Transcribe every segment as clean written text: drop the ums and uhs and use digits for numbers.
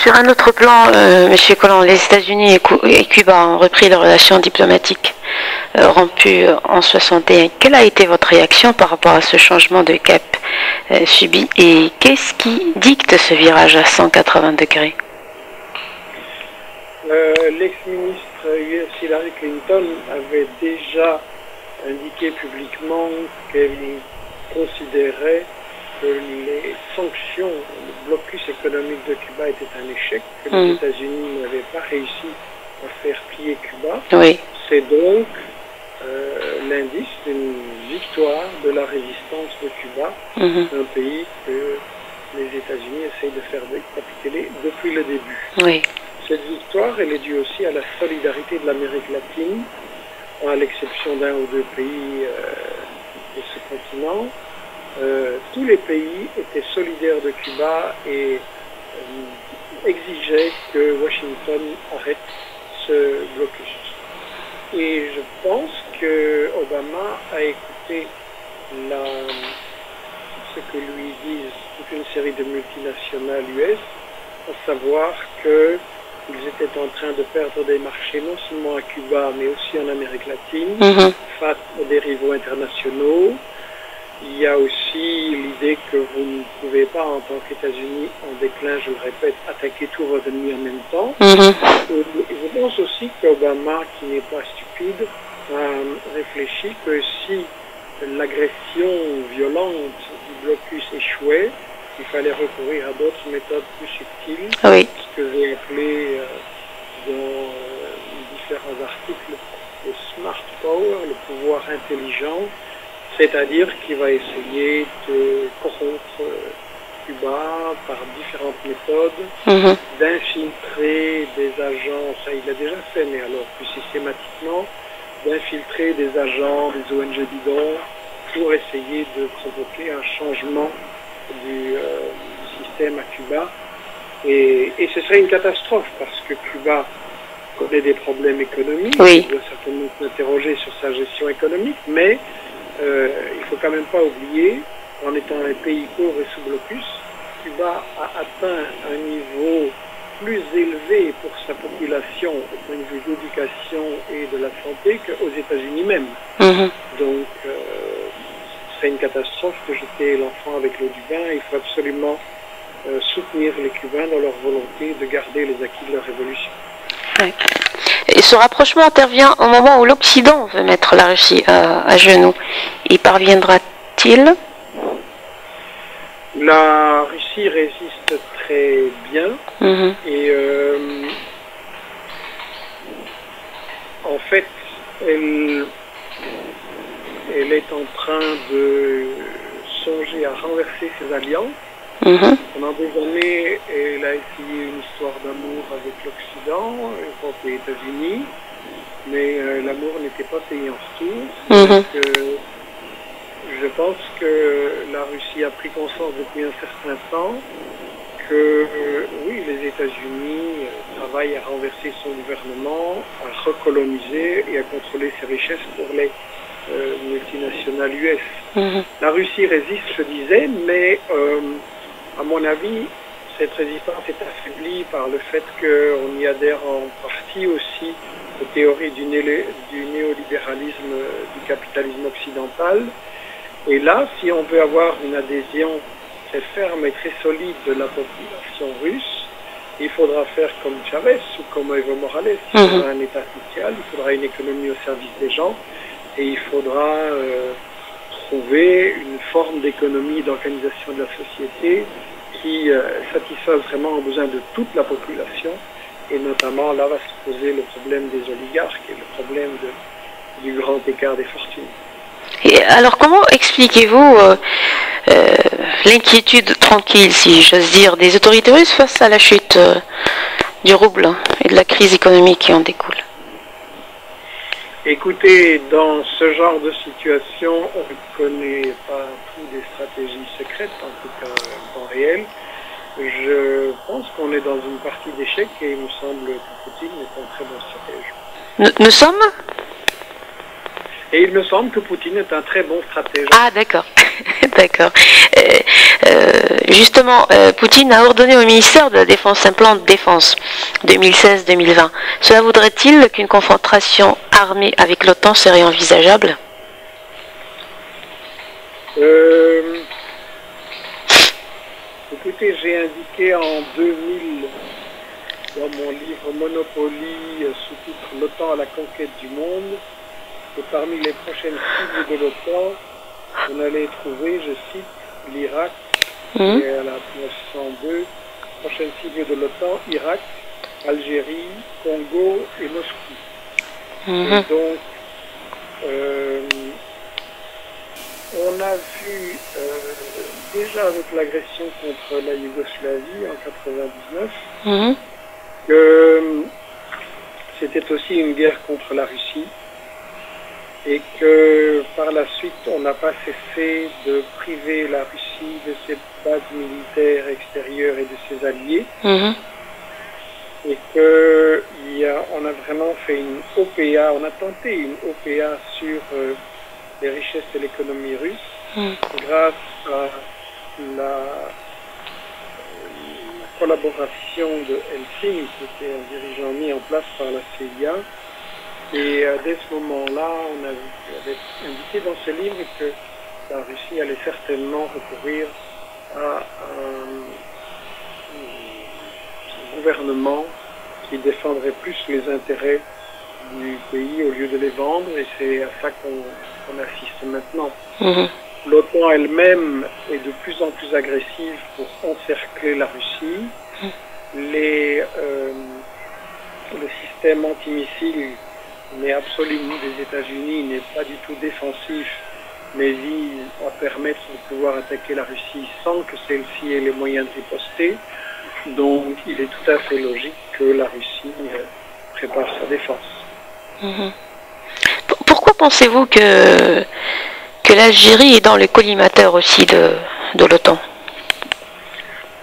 sur un autre plan, Monsieur Collomb, les États-Unis et Cuba ont repris leurs relations diplomatiques rompues en 61. Quelle a été votre réaction par rapport à ce changement de cap subi et qu'est-ce qui dicte ce virage à 180 degrés? L'ex-ministre US Hillary Clinton avait déjà indiqué publiquement qu'elle considérait que les sanctions, le blocus économique de Cuba était un échec, que les États-Unis n'avaient pas réussi à faire plier Cuba. Oui. C'est donc l'indice d'une victoire de la résistance de Cuba, un pays que les États-Unis essayent de faire capituler depuis le début. Oui. Cette victoire, elle est due aussi à la solidarité de l'Amérique latine, à l'exception d'un ou deux pays de ce continent. Tous les pays étaient solidaires de Cuba et exigeaient que Washington arrête ce blocus. Et je pense que Obama a écouté ce que lui disent toute une série de multinationales US, à savoir qu'ils étaient en train de perdre des marchés non seulement à Cuba mais aussi en Amérique latine face aux des rivaux internationaux. Il y a aussi l'idée que vous ne pouvez pas, en tant qu'États-Unis en déclin, je le répète, attaquer tous vos ennemis en même temps. Je pense aussi qu'Obama, qui n'est pas stupide, a réfléchi que si l'agression violente du blocus échouait, il fallait recourir à d'autres méthodes plus subtiles, ce que j'ai appelé dans différents articles le smart power, le pouvoir intelligent. C'est-à-dire qu'il va essayer de corrompre Cuba par différentes méthodes, d'infiltrer des agents, ça il l'a déjà fait, mais alors plus systématiquement, d'infiltrer des agents, des ONG bidons, pour essayer de provoquer un changement du système à Cuba. Et ce serait une catastrophe, parce que Cuba connaît des problèmes économiques, il doit certainement s'interroger sur sa gestion économique, mais il ne faut quand même pas oublier, en étant un pays pauvre et sous blocus, Cuba a atteint un niveau plus élevé pour sa population au point de vue de l'éducation et de la santé qu'aux États-Unis même. Donc, c'est une catastrophe de jeter l'enfant avec l'eau du bain. Il faut absolument soutenir les Cubains dans leur volonté de garder les acquis de leur révolution. Et ce rapprochement intervient au moment où l'Occident veut mettre la Russie à genoux. Y parviendra-t-il? La Russie résiste très bien et en fait, elle est en train de songer à renverser ses alliances. Pendant des années, elle a essayé une histoire d'amour avec l'Occident, Europe et États-Unis, mais l'amour n'était pas payé en retour. Donc, je pense que la Russie a pris conscience depuis un certain temps que oui, les États-Unis travaillent à renverser son gouvernement, à recoloniser et à contrôler ses richesses pour les multinationales US. La Russie résiste, je disais, mais à mon avis, cette résistance est affaiblie par le fait qu'on y adhère en partie aussi aux théories du néolibéralisme du capitalisme occidental. Et là, si on veut avoir une adhésion très ferme et très solide de la population russe, il faudra faire comme Chavez ou comme Evo Morales. Il faudra un État social, il faudra une économie au service des gens, et il faudra trouver une forme d'économie, d'organisation de la société qui satisfasse vraiment aux besoins de toute la population. Et notamment, là va se poser le problème des oligarques et le problème du grand écart des fortunes. Et alors, comment expliquez-vous l'inquiétude tranquille, si j'ose dire, des autorités russes face à la chute du rouble et de la crise économique qui en découle? Écoutez, dans ce genre de situation, on ne connaît pas toutes des stratégies secrètes, en tout cas en temps réel. Je pense qu'on est dans une partie d'échec et il me semble que Poutine est un très bon stratège. Nous sommes? Et il me semble que Poutine est un très bon stratège. Ah, d'accord. D'accord. Justement, Poutine a ordonné au ministère de la Défense un plan de défense 2016-2020. Cela voudrait-il qu'une confrontation armée avec l'OTAN serait envisageable? Écoutez, j'ai indiqué en 2000 dans mon livre Monopoly, sous-titre L'OTAN à la conquête du monde, que parmi les prochaines cibles de l'OTAN, on allait trouver, je cite, l'Irak, et à la page 102, prochaine cible de l'OTAN, Irak, Algérie, Congo et Moscou. Et donc, on a vu déjà avec l'agression contre la Yougoslavie en 1999 que c'était aussi une guerre contre la Russie et que par la suite on n'a pas cessé de priver la Russie de ses bases militaires extérieures et de ses alliés et qu'on a vraiment fait une OPA, on a tenté une OPA sur les richesses de l'économie russe grâce à la collaboration de Helsinki, qui était un dirigeant mis en place par la CIA. Et dès ce moment-là, on avait indiqué dans ce livre que la Russie allait certainement recourir à un gouvernement qui défendrait plus les intérêts du pays au lieu de les vendre, et c'est à ça qu'on assiste maintenant. L'OTAN elle-même est de plus en plus agressive pour encercler la Russie. Le système antimissile n'est absolument des États-Unis n'est pas du tout défensif, mais vise à permettre de pouvoir attaquer la Russie sans que celle-ci ait les moyens de riposter. Donc il est tout à fait logique que la Russie prépare sa défense. Pourquoi pensez-vous que l'Algérie est dans le collimateur aussi de l'OTAN?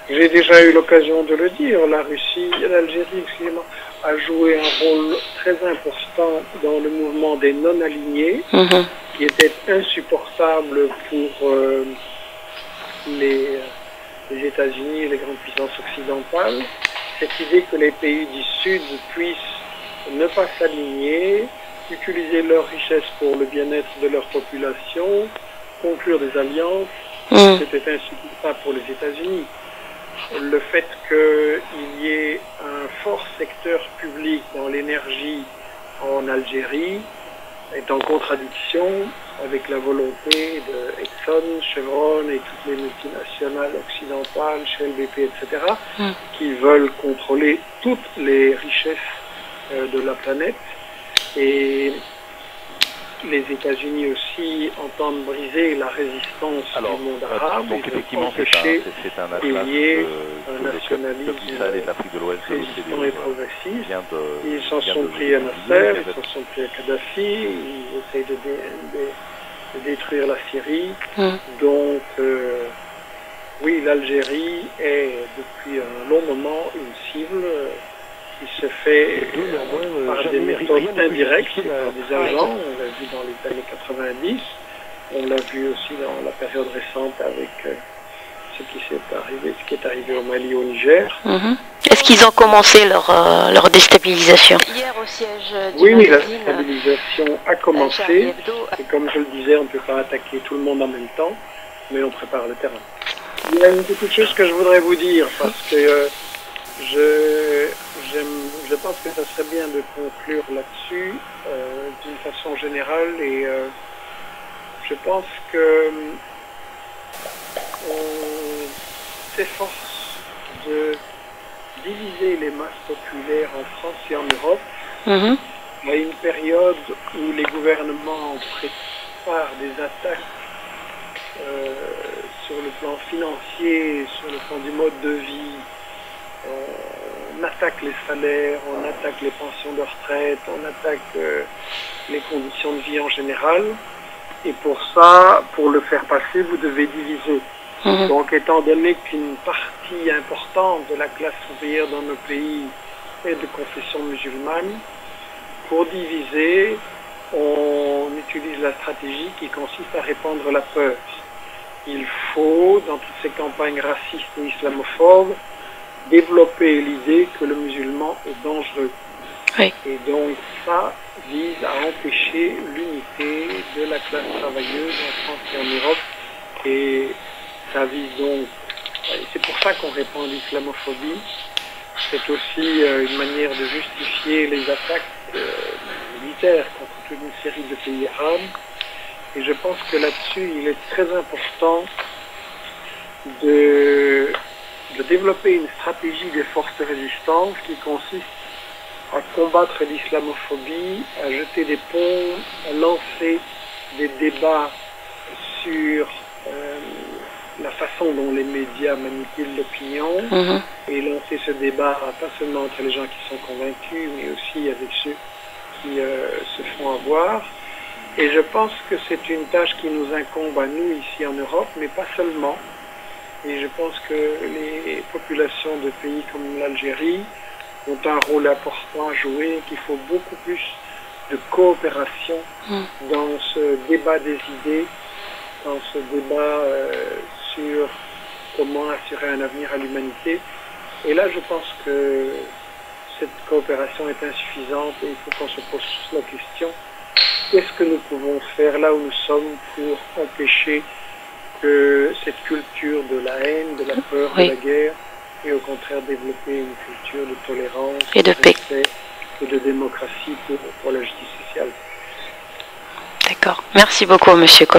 J'ai déjà eu l'occasion de le dire, l'Algérie, excusez-moi, a joué un rôle très important dans le mouvement des non-alignés, qui était insupportable pour les États-Unis et les grandes puissances occidentales. Cette idée que les pays du Sud puissent ne pas s'aligner, utiliser leurs richesses pour le bien-être de leur population, conclure des alliances, c'était insupportable pour les États-Unis. Le fait qu'il y ait un fort secteur public dans l'énergie en Algérie est en contradiction avec la volonté de Exxon, Chevron et toutes les multinationales occidentales, Shell, BP, etc., qui veulent contrôler toutes les richesses de la planète. Et les États-Unis aussi entendent briser la résistance du monde arabe. Donc effectivement, c'est un atlas un nationalisme résistant et progressiste. Ils s'en sont pris à Nasser, ils s'en sont pris à Kadhafi, ils essayent de détruire la Syrie. Donc, oui, l'Algérie est depuis un long moment une cible qui se fait par des méthodes indirectes, par des agents. On l'a vu dans les années 90, on l'a vu aussi dans la période récente avec ce qui est arrivé au Mali, au Niger. Est-ce qu'ils ont commencé leur déstabilisation? Hier au siège du Oui, la déstabilisation a commencé, et comme je le disais, on ne peut pas attaquer tout le monde en même temps, mais on prépare le terrain. Il y a une petite chose que je voudrais vous dire, parce que je pense que ça serait bien de conclure là-dessus d'une façon générale, et je pense que on s'efforce de diviser les masses populaires en France et en Europe. Il y a une période où les gouvernements préparent des attaques sur le plan financier, sur le plan du mode de vie. On attaque les salaires, on attaque les pensions de retraite, on attaque les conditions de vie en général. Et pour ça, pour le faire passer, vous devez diviser. Donc, étant donné qu'une partie importante de la classe ouvrière dans nos pays est de confession musulmane, pour diviser, on utilise la stratégie qui consiste à répandre la peur. il faut, dans toutes ces campagnes racistes et islamophobes, développer l'idée que le musulman est dangereux. Oui. Et donc ça vise à empêcher l'unité de la classe travailleuse en France et en Europe. Et ça vise donc, c'est pour ça qu'on répand l'islamophobie. C'est aussi une manière de justifier les attaques militaires contre toute une série de pays arabes. Et je pense que là-dessus, il est très important de développer une stratégie des forces de résistance qui consiste à combattre l'islamophobie, à jeter des ponts, à lancer des débats sur la façon dont les médias manipulent l'opinion, et lancer ce débat pas seulement entre les gens qui sont convaincus, mais aussi avec ceux qui se font avoir. Et je pense que c'est une tâche qui nous incombe à nous ici en Europe, mais pas seulement. Et je pense que les populations de pays comme l'Algérie ont un rôle important à jouer, qu'il faut beaucoup plus de coopération dans ce débat des idées, dans ce débat sur comment assurer un avenir à l'humanité. Et là, je pense que cette coopération est insuffisante et il faut qu'on se pose la question, qu'est-ce que nous pouvons faire là où nous sommes pour empêcher que cette culture de la haine, de la peur, de la guerre, et au contraire développer une culture de tolérance, et de paix et de démocratie pour la justice sociale. D'accord. Merci beaucoup, Monsieur Collomb.